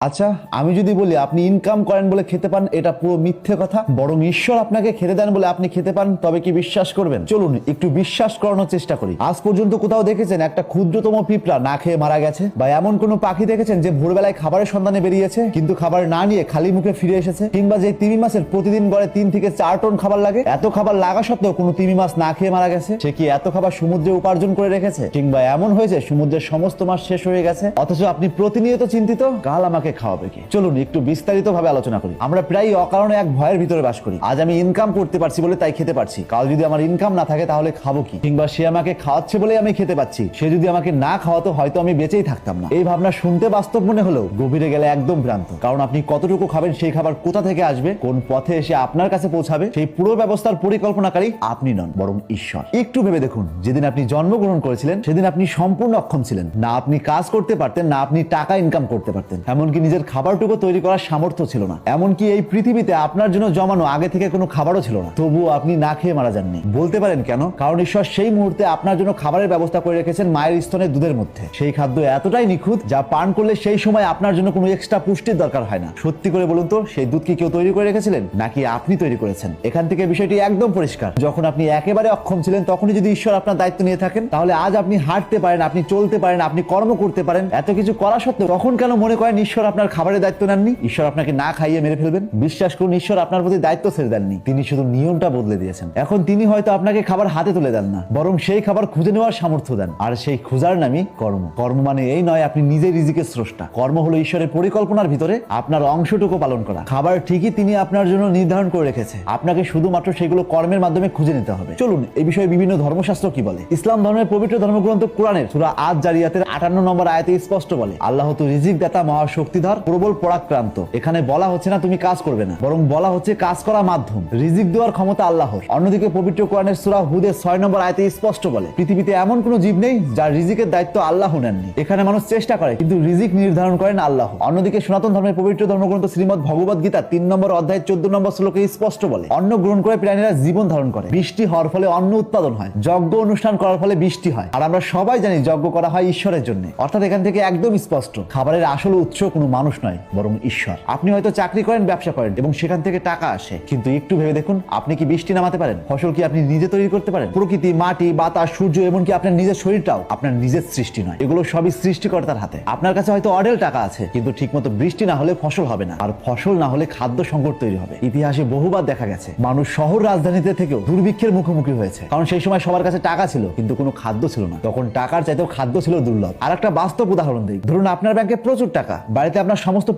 আচ্ছা, আমি যদি বলি আপনি ইনকাম করেন বলে খেতে পান, এটা পুরো মিথ্যে কথা। বরং ঈশ্বর আপনাকে খেতে দেন বলে আপনি খেতে পান, তবে কি বিশ্বাস করবেন? চলুন একটু বিশ্বাস করানোর চেষ্টা করি। আজ পর্যন্ত কোথাও দেখেছেন একটা ক্ষুদ্রতম পিঁপড়া না খেয়ে মারা গেছে? বা এমন কোন পাখি দেখেছেন যে ভোরবেলায় খাবারের সন্ধানে বেরিয়েছে কিন্তু খাবার না নিয়ে খালি মুখে ফিরে এসেছে? কিংবা যে তিমি মাছের প্রতিদিন গড়ে 3 থেকে 4 টন খাবার লাগে, এত খাবার লাগা সত্ত্বেও কোনো তিমি মাছ না খেয়ে মারা গেছে? সে কি এত খাবার সমুদ্রে উপার্জন করে রেখেছে? কিংবা এমন হয়েছে সমুদ্রের সমস্ত মাছ শেষ হয়ে গেছে, অথচ আপনি প্রতিনিয়ত চিন্তিত কাল আমাকে খাওয়াবে কি? চলুন একটু বিস্তারিত ভাবে আলোচনা করি। আমরা প্রায় অকারণে এক ভয়ের ভিতরে বাস করি। আজ আমি ইনকাম করতে পারছি বলে তাই খেতে পারছি, কাল যদি আমার ইনকাম না থাকে তাহলে খাবো কি? কিংবা সে আমাকে খাওয়াচ্ছে বলে আমি খেতে পাচ্ছি, সে যদি আমাকে না খাওয়াতো হয়তো আমি বেঁচেই থাকতাম না। এই ভাবনা শুনতে বাস্তব মনে হলেও গভীরে গেলে একদম ভ্রান্ত। কারণ আপনি কতটুকু খাবেন, সেই খাবার কোথা থেকে আসবে, কোন পথে এসে আপনার কাছে পৌঁছাবে, সেই পুরো ব্যবস্থার পরিকল্পনাকারী আপনি নন, বরং ঈশ্বর। একটু ভেবে দেখুন, যেদিন আপনি জন্মগ্রহণ করেছিলেন সেদিন আপনি সম্পূর্ণ অক্ষম ছিলেন। না আপনি কাজ করতে পারতেন, না আপনি টাকা ইনকাম করতে পারতেন, এমনকি নিজের খাবারটুকু তৈরি করার সামর্থ্য ছিল না। এমনকি এই পৃথিবীতে আপনার জন্য জমানো আগে থেকে কোনো খাবারও ছিল না, তবুও আপনি না খেয়ে মারা যাননি। বলতে পারেন কেন? কারণ ঈশ্বর সেই মুহূর্তে আপনার জন্য খাবারের ব্যবস্থা করে রেখেছেন মায়ের স্তনের দুধের মধ্যে। সেই খাদ্য এতটাই নিখুঁত যা পান করলে সেই সময় আপনার জন্য কোনো এক্সট্রা পুষ্টির দরকার হয় না। সত্যি করে বলুন তো, সেই দুধ কি কেউ তৈরি করে রেখেছিলেন, নাকি আপনি তৈরি করেছেন? এখান থেকে বিষয়টি একদম পরিষ্কার। যখন আপনি একেবারে অক্ষম ছিলেন তখনই যদি ঈশ্বর আপনার দায়িত্ব নিয়ে থাকেন, তাহলে আজ আপনি হাঁটতে পারেন, আপনি চলতে পারেন, আপনি কর্ম করতে পারেন। এত কিছু করা সত্ত্বেও তখন কেন মনে করেন ঈশ্বর আপনার খাবারের দায়িত্ব নেননি? ঈশ্বর আপনাকে না খাইয়ে মেরে ফেলবেন? বিশ্বাস করুন, ঈশ্বর আপনার প্রতি দায়িত্ব ছেড়ে দেননি, তিনি শুধু নিয়মটা বদলে দিয়েছেন। এখন তিনি হয়তো আপনাকে খাবার হাতে তুলে দেন না, বরং সেই খাবার খুঁজে নেওয়ার সামর্থ্য দেন। আর সেই খোঁজার নামই কর্ম। কর্ম মানে এই নয় আপনি নিজেই রিজিকের স্রষ্টা। কর্ম হলো ঈশ্বরের পরিকল্পনার ভিতরে আপনার অংশটুকু পালন করা। খাবার ঠিকই তিনি আপনার জন্য নির্ধারণ করে রেখেছে, আপনাকে শুধুমাত্র সেগুলো কর্মের মাধ্যমে খুঁজে নিতে হবে। চলুন এই বিষয়ে বিভিন্ন ধর্মশাস্ত্র কি বলে। ইসলাম ধর্মের পবিত্র ধর্মগ্রন্থ কোরআনের সূরা আজ জারিয়াতের 58 নম্বর আয়াতে স্পষ্ট বলে, আল্লাহ তো রিজিক দাতা, মহাশক্তিধর, প্রবল পরাক্রান্ত। এখানে বলা হচ্ছে না তুমি কাজ করবে না, বরং বলা হচ্ছে কাজ করা মাধ্যম। রিজিক দেওয়ার ক্ষমতা আল্লাহর। অন্যদিকে পবিত্র কোরআনের সূরা হুদের 6 নম্বর আয়াতে স্পষ্ট বলে, পৃথিবীতে এমন কোন জীব নেই যার রিজিকের দায়িত্ব আল্লাহ নেননি। এখানে মানুষ চেষ্টা করে কিন্তু রিজিক নির্ধারণ করেন আল্লাহ। অন্যদিকে সনাতন ধর্মের পবিত্র ধর্মগ্রন্থ শ্রীমদ্ ভগবত গীতা 3 নম্বর অধ্যায় 14 নম্বর শ্লোকে স্পষ্ট বলে, অন্ন গ্রহণ করে প্রাণীরা জীবন ধারণ করে, বৃষ্টি হওয়ার ফলে অন্ন উৎপাদন হয়, যজ্ঞ অনুষ্ঠান করার ফলে বৃষ্টি হয়। আর আমরা সবাই জানি যজ্ঞ করা হয় ঈশ্বরের জন্য। অর্থাৎ এখান থেকে একদম স্পষ্ট, খাবারের আসল উৎস কোনো মানুষ নয়, বরং ঈশ্বর। আপনি হয়তো চাকরি করেন, ব্যবসা করেন এবং সেখান থেকে টাকা আসে, কিন্তু একটু ভেবে দেখুন, আপনি কি বৃষ্টি নামাতে পারেন? ফসল কি আপনি নিজে তৈরি করতে পারেন? প্রকৃতি, মাটি, বাতাস, সূর্য, এমনকি আপনার নিজের শরীরটাও আপনার নিজের সৃষ্টি নয়। এগুলো সবই সৃষ্টিকর্তার হাতে। আপনার কাছে হয়তো অঢেল টাকা আছে, কিন্তু ঠিকমতো বৃষ্টি না হলে ফসল হবে না, আর ফসল না হলে খাদ্য সংকট তৈরি হবে। ইতিহাসে বহুবার দেখা গেছে মানুষ শহর রাজধানীতে থেকেও দুর্ভিক্ষের মুখোমুখি হয়েছে, কারণ সেই সময় সবার কাছে টাকা ছিল কিন্তু কোনো খাদ্য ছিল না। তখন টাকার চাইতেও খাদ্য ছিল দুর্লভ। আর একটা বাস্তব উদাহরণ দিই, ধরুন আপনার ব্যাংকে প্রচুর টাকা, বাড়িতে আপনার সমস্ত